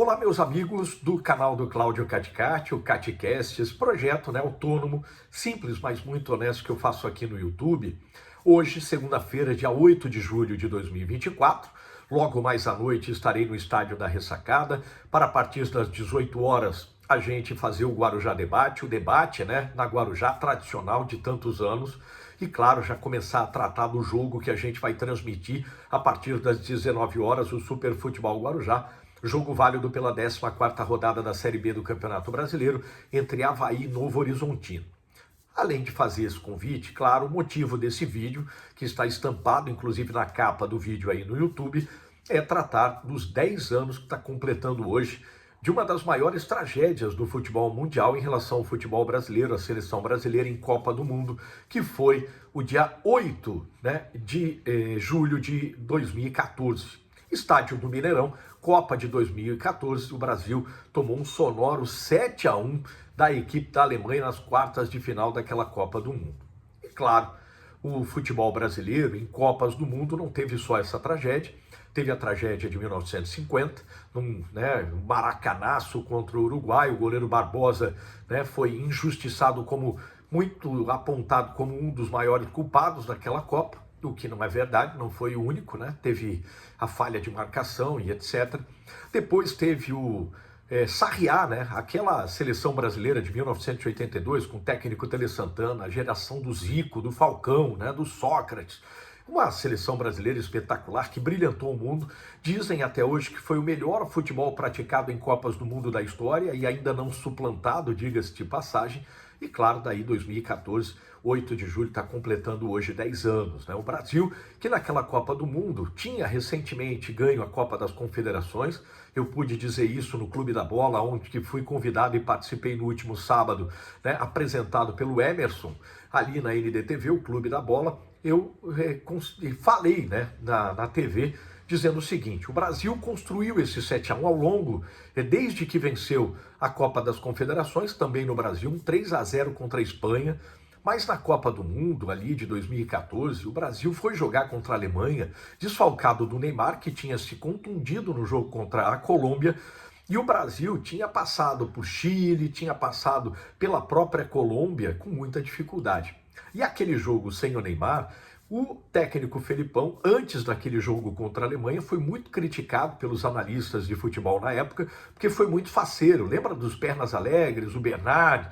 Olá, meus amigos do canal do Cláudio Caticati, o Caticast, esse projeto, autônomo, simples, mas muito honesto que eu faço aqui no YouTube. Hoje, segunda-feira, dia 8 de julho de 2024, logo mais à noite estarei no Estádio da Ressacada para, a partir das 18 horas, a gente fazer o Guarujá Debate, o debate, na Guarujá tradicional de tantos anos. E, claro, já começar a tratar do jogo que a gente vai transmitir a partir das 19 horas, o Super Futebol Guarujá, jogo válido pela 14ª rodada da Série B do Campeonato Brasileiro entre Avaí e Novo Horizontino. Além de fazer esse convite, claro, o motivo desse vídeo, que está estampado inclusive na capa do vídeo aí no YouTube, é tratar dos 10 anos que está completando hoje de uma das maiores tragédias do futebol mundial em relação ao futebol brasileiro, a seleção brasileira em Copa do Mundo, que foi o dia 8 de julho de 2014. Estádio do Mineirão, Copa de 2014, o Brasil tomou um sonoro 7-1 da equipe da Alemanha nas quartas de final daquela Copa do Mundo. E claro, o futebol brasileiro em Copas do Mundo não teve só essa tragédia, teve a tragédia de 1950, um maracanaço contra o Uruguai, o goleiro Barbosa foi injustiçado, muito apontado como um dos maiores culpados daquela Copa, o que não é verdade, não foi o único, teve a falha de marcação e etc. Depois teve o Sarriá, aquela seleção brasileira de 1982, com o técnico Tele Santana, a geração do Zico, do Falcão, do Sócrates. Uma seleção brasileira espetacular que brilhantou o mundo. Dizem até hoje que foi o melhor futebol praticado em Copas do Mundo da história e ainda não suplantado, diga-se de passagem. E claro, daí 2014, 8 de julho, está completando hoje 10 anos. O Brasil, que naquela Copa do Mundo tinha recentemente ganho a Copa das Confederações. Eu pude dizer isso no Clube da Bola, onde que fui convidado e participei no último sábado, apresentado pelo Emerson, ali na NDTV, o Clube da Bola. Eu falei na TV, dizendo o seguinte: o Brasil construiu esse 7-1 ao longo, desde que venceu a Copa das Confederações, também no Brasil, um 3-0 contra a Espanha, mas na Copa do Mundo, ali de 2014, o Brasil foi jogar contra a Alemanha, desfalcado do Neymar, que tinha se contundido no jogo contra a Colômbia, e o Brasil tinha passado por Chile, tinha passado pela própria Colômbia com muita dificuldade. E aquele jogo sem o Neymar, o técnico Felipão, antes daquele jogo contra a Alemanha, foi muito criticado pelos analistas de futebol na época, porque foi muito faceiro. Lembra dos Pernas Alegres, o Bernard,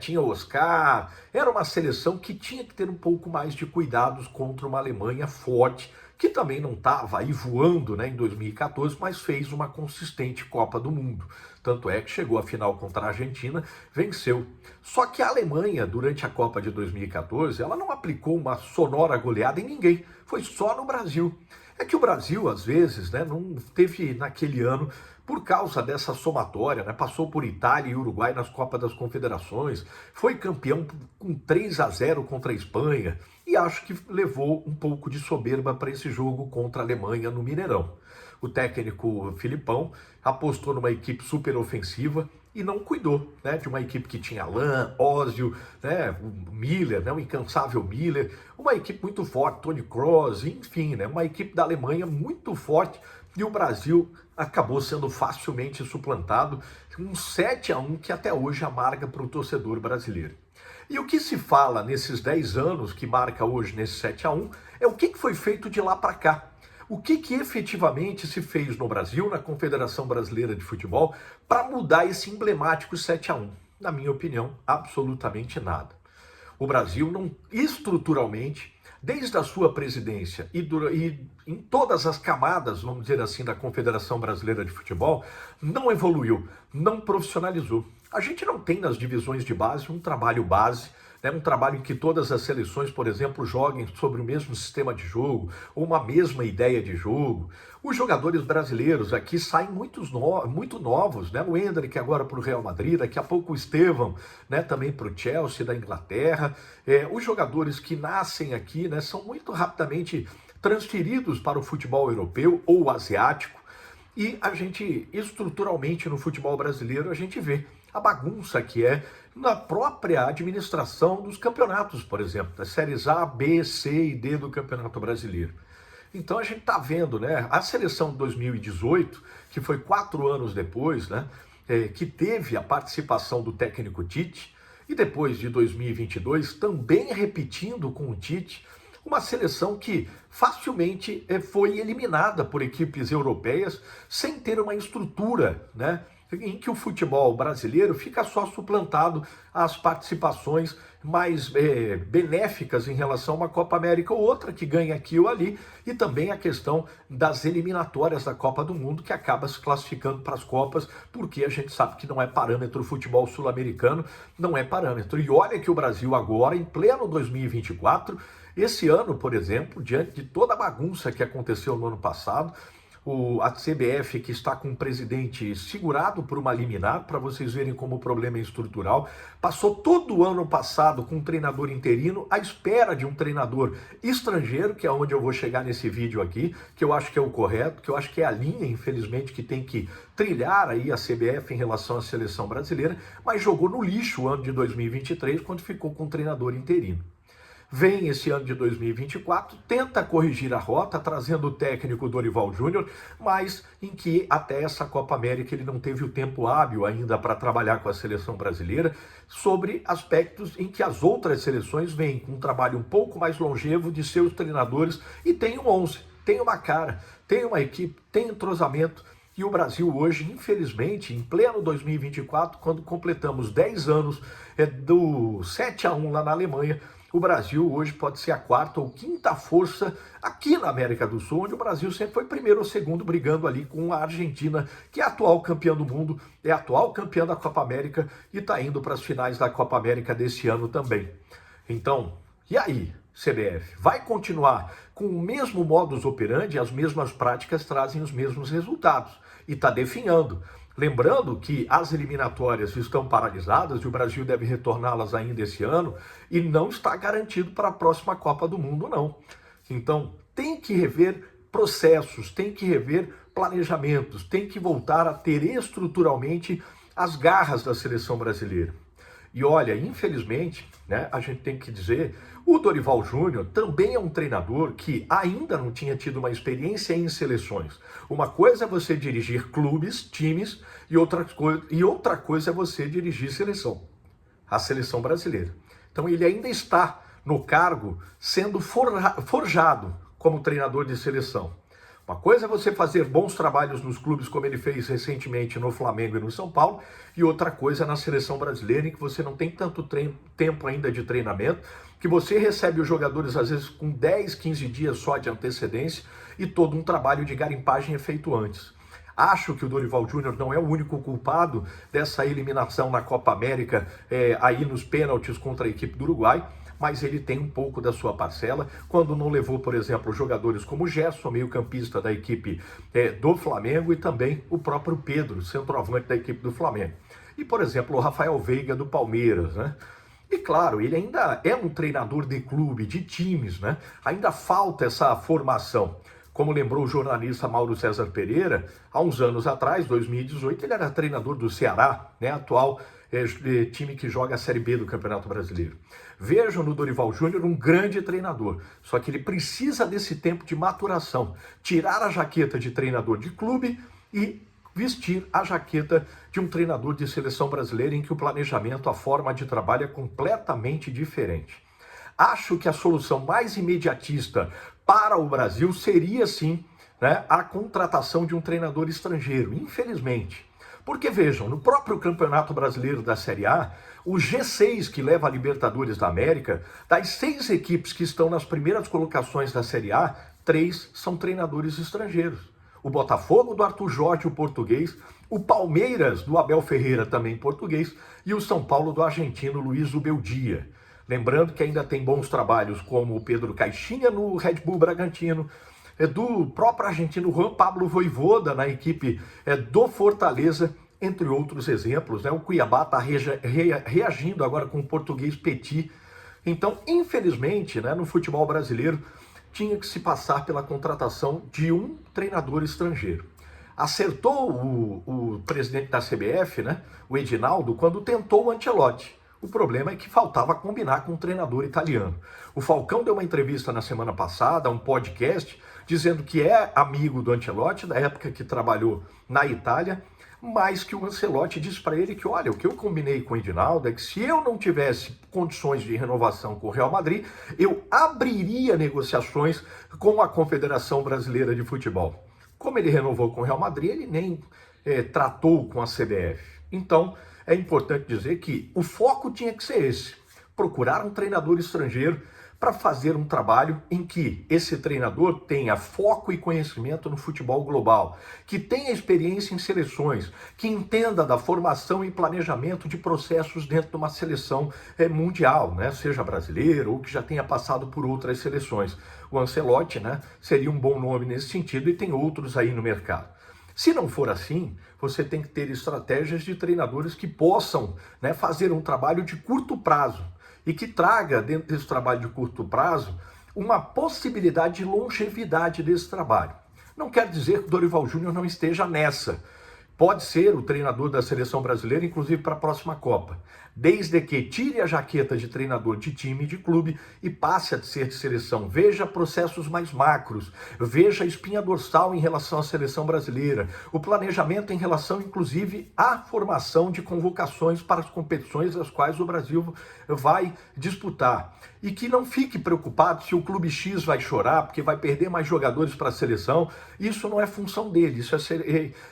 tinha o Oscar. Era uma seleção que tinha que ter um pouco mais de cuidados contra uma Alemanha forte, que também não estava aí voando em 2014, mas fez uma consistente Copa do Mundo. Tanto é que chegou à final contra a Argentina, venceu. Só que a Alemanha, durante a Copa de 2014, ela não aplicou uma sonora goleada em ninguém, foi só no Brasil. É que o Brasil, às vezes, não teve naquele ano, por causa dessa somatória, passou por Itália e Uruguai nas Copas das Confederações, foi campeão com 3-0 contra a Espanha, e acho que levou um pouco de soberba para esse jogo contra a Alemanha no Mineirão. O técnico Filipão apostou numa equipe super ofensiva e não cuidou de uma equipe que tinha Alain, Ozil, o Miller, o incansável Miller, uma equipe muito forte, Toni Kroos, enfim, uma equipe da Alemanha muito forte, e o Brasil acabou sendo facilmente suplantado, um 7-1 que até hoje amarga para o torcedor brasileiro. E o que se fala nesses 10 anos que marca hoje nesse 7-1 é o que foi feito de lá para cá. O que efetivamente se fez no Brasil, na Confederação Brasileira de Futebol, para mudar esse emblemático 7-1? Na minha opinião, absolutamente nada. O Brasil, estruturalmente, desde a sua presidência e em todas as camadas, vamos dizer assim, da Confederação Brasileira de Futebol, não evoluiu, não profissionalizou. A gente não tem nas divisões de base um trabalho base, um trabalho em que todas as seleções, por exemplo, joguem sobre o mesmo sistema de jogo, ou uma mesma ideia de jogo. Os jogadores brasileiros aqui saem muito novos, o Endrick agora para o Real Madrid, daqui a pouco o Estevão, também para o Chelsea da Inglaterra. Os jogadores que nascem aqui são muito rapidamente transferidos para o futebol europeu ou asiático. E a gente, estruturalmente no futebol brasileiro, a gente vê a bagunça que é na própria administração dos campeonatos, por exemplo, das séries A, B, C e D do Campeonato Brasileiro. Então a gente está vendo, né, a seleção de 2018, que foi 4 anos depois, né, que teve a participação do técnico Tite, e depois de 2022 também repetindo com o Tite, uma seleção que facilmente foi eliminada por equipes europeias sem ter uma estrutura, né, em que o futebol brasileiro fica só suplantado às participações mais benéficas em relação a uma Copa América ou outra que ganha aqui ou ali, e também a questão das eliminatórias da Copa do Mundo, que acaba se classificando para as Copas, porque a gente sabe que não é parâmetro o futebol sul-americano, não é parâmetro. E olha que o Brasil agora, em pleno 2024, esse ano, por exemplo, diante de toda a bagunça que aconteceu no ano passado, a CBF, que está com o presidente segurado por uma liminar, para vocês verem como o problema é estrutural, passou todo o ano passado com um treinador interino à espera de um treinador estrangeiro, que é onde eu vou chegar nesse vídeo aqui, que eu acho que é o correto, que eu acho que é a linha, infelizmente, que tem que trilhar aí a CBF em relação à seleção brasileira, mas jogou no lixo o ano de 2023, quando ficou com um treinador interino. Vem esse ano de 2024, tenta corrigir a rota, trazendo o técnico Dorival Júnior, mas em que até essa Copa América ele não teve o tempo hábil ainda para trabalhar com a seleção brasileira, sobre aspectos em que as outras seleções vêm com um trabalho um pouco mais longevo de seus treinadores e tem um 11, tem uma cara, tem uma equipe, tem entrosamento. E o Brasil hoje, infelizmente, em pleno 2024, quando completamos 10 anos do 7-1 lá na Alemanha, o Brasil hoje pode ser a quarta ou quinta força aqui na América do Sul, onde o Brasil sempre foi primeiro ou segundo, brigando ali com a Argentina, que é a atual campeã do mundo, é a atual campeã da Copa América e está indo para as finais da Copa América desse ano também. Então, e aí, CBF? Vai continuar com o mesmo modus operandi, as mesmas práticas trazem os mesmos resultados e está definhando. Lembrando que as eliminatórias estão paralisadas e o Brasil deve retorná-las ainda esse ano e não está garantido para a próxima Copa do Mundo, não. Então, tem que rever processos, tem que rever planejamentos, tem que voltar a ter estruturalmente as garras da seleção brasileira. E olha, infelizmente, né, a gente tem que dizer, o Dorival Júnior também é um treinador que ainda não tinha tido uma experiência em seleções. Uma coisa é você dirigir clubes, times, e outra coisa é você dirigir seleção, a seleção brasileira. Então ele ainda está no cargo sendo forjado como treinador de seleção. Uma coisa é você fazer bons trabalhos nos clubes, como ele fez recentemente no Flamengo e no São Paulo, e outra coisa é na seleção brasileira, em que você não tem tanto tempo ainda de treinamento, que você recebe os jogadores às vezes com 10, 15 dias só de antecedência, e todo um trabalho de garimpagem é feito antes. Acho que o Dorival Júnior não é o único culpado dessa eliminação na Copa América, aí nos pênaltis contra a equipe do Uruguai, mas ele tem um pouco da sua parcela, quando não levou, por exemplo, jogadores como o Gerson, meio-campista da equipe do Flamengo, e também o próprio Pedro, centroavante da equipe do Flamengo. E, por exemplo, o Rafael Veiga do Palmeiras, né? E claro, ele ainda é um treinador de clube, de times, né? Ainda falta essa formação. Como lembrou o jornalista Mauro César Pereira, há uns anos atrás, 2018, ele era treinador do Ceará, né? Atual time que joga a Série B do Campeonato Brasileiro. Vejam no Dorival Júnior um grande treinador, só que ele precisa desse tempo de maturação, tirar a jaqueta de treinador de clube e vestir a jaqueta de um treinador de seleção brasileira, em que o planejamento, a forma de trabalho é completamente diferente. Acho que a solução mais imediatista para o Brasil seria, sim, né, a contratação de um treinador estrangeiro, infelizmente. Porque vejam, no próprio Campeonato Brasileiro da Série A, o G6 que leva a Libertadores da América, das 6 equipes que estão nas primeiras colocações da Série A, 3 são treinadores estrangeiros. O Botafogo do Arthur Jorge, o português, o Palmeiras do Abel Ferreira, também português, e o São Paulo do argentino Luiz Ubeldia. Lembrando que ainda tem bons trabalhos como o Pedro Caixinha no Red Bull Bragantino, do próprio argentino Juan Pablo Vojvoda na equipe do Fortaleza, entre outros exemplos, né? O Cuiabá está reagindo agora com o português Petit. Então, infelizmente, né, no futebol brasileiro, tinha que se passar pela contratação de um treinador estrangeiro. Acertou o presidente da CBF, né, o Edinaldo, quando tentou o Ancelotti. O problema é que faltava combinar com um treinador italiano. O Falcão deu uma entrevista na semana passada, um podcast, dizendo que é amigo do Ancelotti, da época que trabalhou na Itália, mas que o Ancelotti disse para ele que, olha, o que eu combinei com o Edinaldo é que se eu não tivesse condições de renovação com o Real Madrid, eu abriria negociações com a Confederação Brasileira de Futebol. Como ele renovou com o Real Madrid, ele nem tratou com a CBF. Então, é importante dizer que o foco tinha que ser esse: procurar um treinador estrangeiro para fazer um trabalho em que esse treinador tenha foco e conhecimento no futebol global, que tenha experiência em seleções, que entenda da formação e planejamento de processos dentro de uma seleção mundial, né? Seja brasileira ou que já tenha passado por outras seleções. O Ancelotti, né, seria um bom nome nesse sentido, e tem outros aí no mercado. Se não for assim, você tem que ter estratégias de treinadores que possam, né, fazer um trabalho de curto prazo e que traga dentro desse trabalho de curto prazo uma possibilidade de longevidade desse trabalho. Não quer dizer que o Dorival Júnior não esteja nessa. Pode ser o treinador da seleção brasileira, inclusive para a próxima Copa, desde que tire a jaqueta de treinador de time e de clube e passe a ser de seleção. Veja processos mais macros, veja a espinha dorsal em relação à seleção brasileira, o planejamento em relação, inclusive, à formação de convocações para as competições as quais o Brasil vai disputar. E que não fique preocupado se o clube X vai chorar porque vai perder mais jogadores para a seleção. Isso não é função dele, isso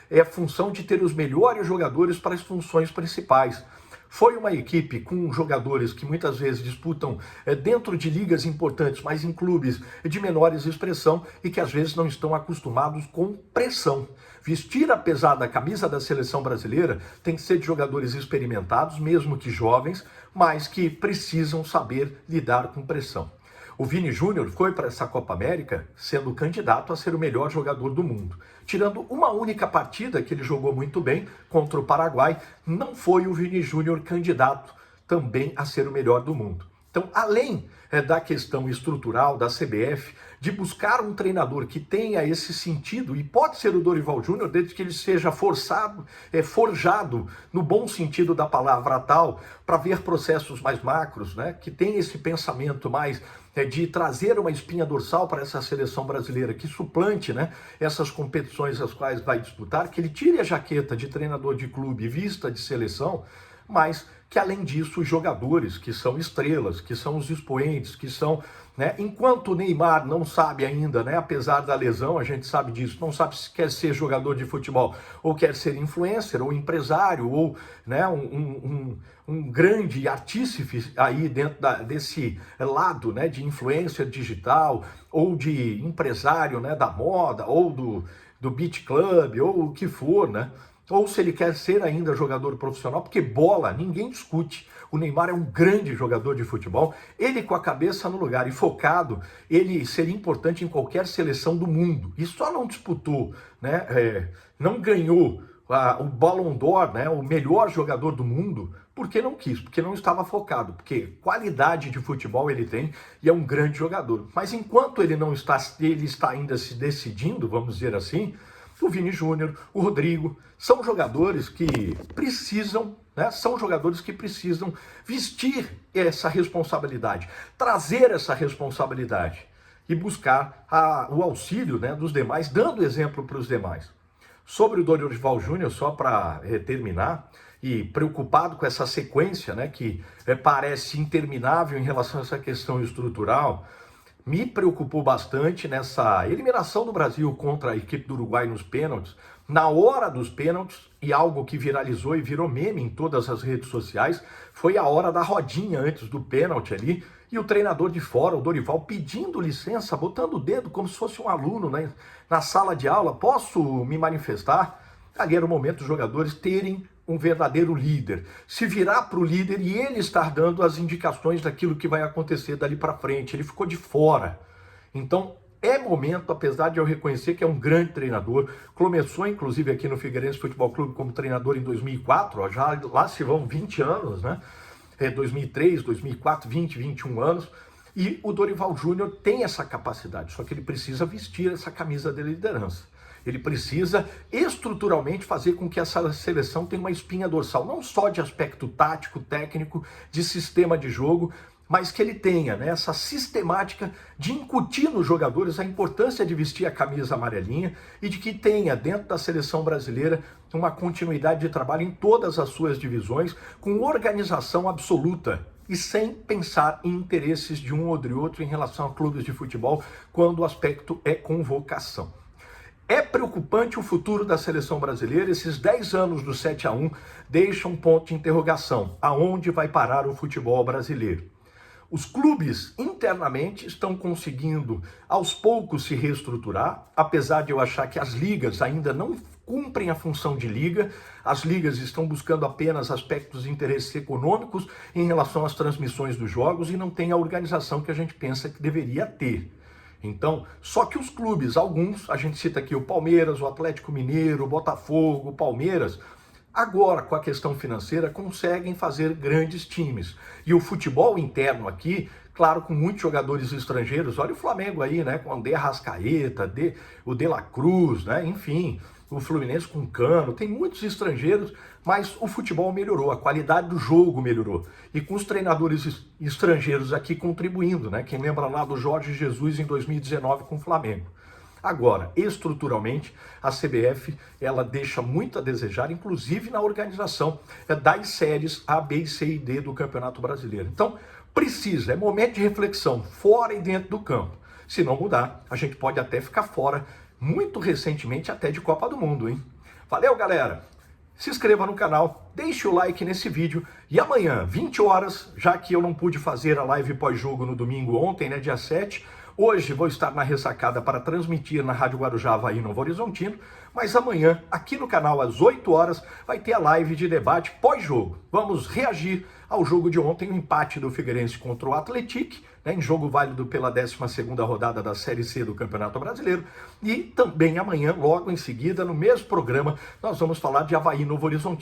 é função de ter os melhores jogadores para as funções principais. Foi uma equipe com jogadores que muitas vezes disputam dentro de ligas importantes, mas em clubes de menores expressão e que às vezes não estão acostumados com pressão. Vestir a pesada camisa da seleção brasileira tem que ser de jogadores experimentados, mesmo que jovens, mas que precisam saber lidar com pressão. O Vini Júnior foi para essa Copa América sendo candidato a ser o melhor jogador do mundo. Tirando uma única partida que ele jogou muito bem contra o Paraguai, não foi o Vini Júnior candidato também a ser o melhor do mundo. Então, além da questão estrutural da CBF, de buscar um treinador que tenha esse sentido, e pode ser o Dorival Júnior, desde que ele seja forjado no bom sentido da palavra tal, para ver processos mais macros, né, que tenha esse pensamento mais de trazer uma espinha dorsal para essa seleção brasileira, que suplante, né, essas competições as quais vai disputar, que ele tire a jaqueta de treinador de clube e vista de seleção, mas que além disso os jogadores que são estrelas, que são os expoentes, que são, né, enquanto o Neymar não sabe ainda, né, apesar da lesão, a gente sabe disso, não sabe se quer ser jogador de futebol ou quer ser influencer ou empresário ou, né, um grande artífice aí dentro desse lado, né, de influencer digital ou de empresário, né, da moda ou do beach club ou o que for, né? Ou se ele quer ser ainda jogador profissional, porque bola, ninguém discute. O Neymar é um grande jogador de futebol, ele com a cabeça no lugar e focado, ele seria importante em qualquer seleção do mundo. E só não disputou, né, não ganhou o Ballon d'Or, né, o melhor jogador do mundo, porque não quis, porque não estava focado, porque qualidade de futebol ele tem e é um grande jogador. Mas enquanto ele está ainda se decidindo, vamos dizer assim, o Vini Júnior, o Rodrigo, são jogadores que precisam, né, vestir essa responsabilidade, trazer essa responsabilidade e buscar o auxílio, né, dos demais, dando exemplo para os demais. Sobre o Dorival Júnior, só para terminar, e preocupado com essa sequência, né, que parece interminável em relação a essa questão estrutural, me preocupou bastante nessa eliminação do Brasil contra a equipe do Uruguai nos pênaltis, na hora dos pênaltis, e algo que viralizou e virou meme em todas as redes sociais, foi a hora da rodinha antes do pênalti ali, e o treinador de fora, o Dorival, pedindo licença, botando o dedo como se fosse um aluno, né, na sala de aula, posso me manifestar? Ali era o momento dos jogadores terem um verdadeiro líder, se virar para o líder e ele estar dando as indicações daquilo que vai acontecer dali para frente. Ele ficou de fora. Então, é momento, apesar de eu reconhecer que é um grande treinador, começou inclusive aqui no Figueirense Futebol Clube como treinador em 2004, ó, já lá se vão 20 anos, né? 2003, 2004, 20, 21 anos, e o Dorival Júnior tem essa capacidade, só que ele precisa vestir essa camisa de liderança. Ele precisa estruturalmente fazer com que essa seleção tenha uma espinha dorsal, não só de aspecto tático, técnico, de sistema de jogo, mas que ele tenha, né, essa sistemática de incutir nos jogadores a importância de vestir a camisa amarelinha e de que tenha dentro da seleção brasileira uma continuidade de trabalho em todas as suas divisões, com organização absoluta e sem pensar em interesses de um ou de outro em relação a clubes de futebol, quando o aspecto é convocação. É preocupante o futuro da seleção brasileira. Esses 10 anos do 7-1 deixam um ponto de interrogação. Aonde vai parar o futebol brasileiro? Os clubes internamente estão conseguindo aos poucos se reestruturar, apesar de eu achar que as ligas ainda não cumprem a função de liga. As ligas estão buscando apenas aspectos de interesses econômicos em relação às transmissões dos jogos e não tem a organização que a gente pensa que deveria ter. Então, só que os clubes, alguns, a gente cita aqui o Palmeiras, o Atlético Mineiro, o Botafogo, o Palmeiras, agora, com a questão financeira, conseguem fazer grandes times. E o futebol interno aqui, claro, com muitos jogadores estrangeiros, olha o Flamengo aí, né, com o André Arrascaeta, o De La Cruz, né, enfim, o Fluminense com Cano, tem muitos estrangeiros, mas o futebol melhorou, a qualidade do jogo melhorou. E com os treinadores estrangeiros aqui contribuindo, né, quem lembra lá do Jorge Jesus em 2019 com o Flamengo. Agora, estruturalmente, a CBF, ela deixa muito a desejar, inclusive na organização das séries A, B, C e D do Campeonato Brasileiro. Então, é momento de reflexão, fora e dentro do campo. Se não mudar, a gente pode até ficar fora, muito recentemente, até de Copa do Mundo, hein? Valeu, galera! Se inscreva no canal, deixe o like nesse vídeo e amanhã, 20 horas, já que eu não pude fazer a live pós-jogo no domingo ontem, né, dia 7, hoje vou estar na ressacada para transmitir na Rádio Guarujá, Avaí, Novo Horizontino, mas amanhã, aqui no canal, às 8 horas, vai ter a live de debate pós-jogo. Vamos reagir ao jogo de ontem, o empate do Figueirense contra o Atlético, né, em jogo válido pela 12ª rodada da Série C do Campeonato Brasileiro. E também amanhã, logo em seguida, no mesmo programa, nós vamos falar de Avaí, Novo Horizontino.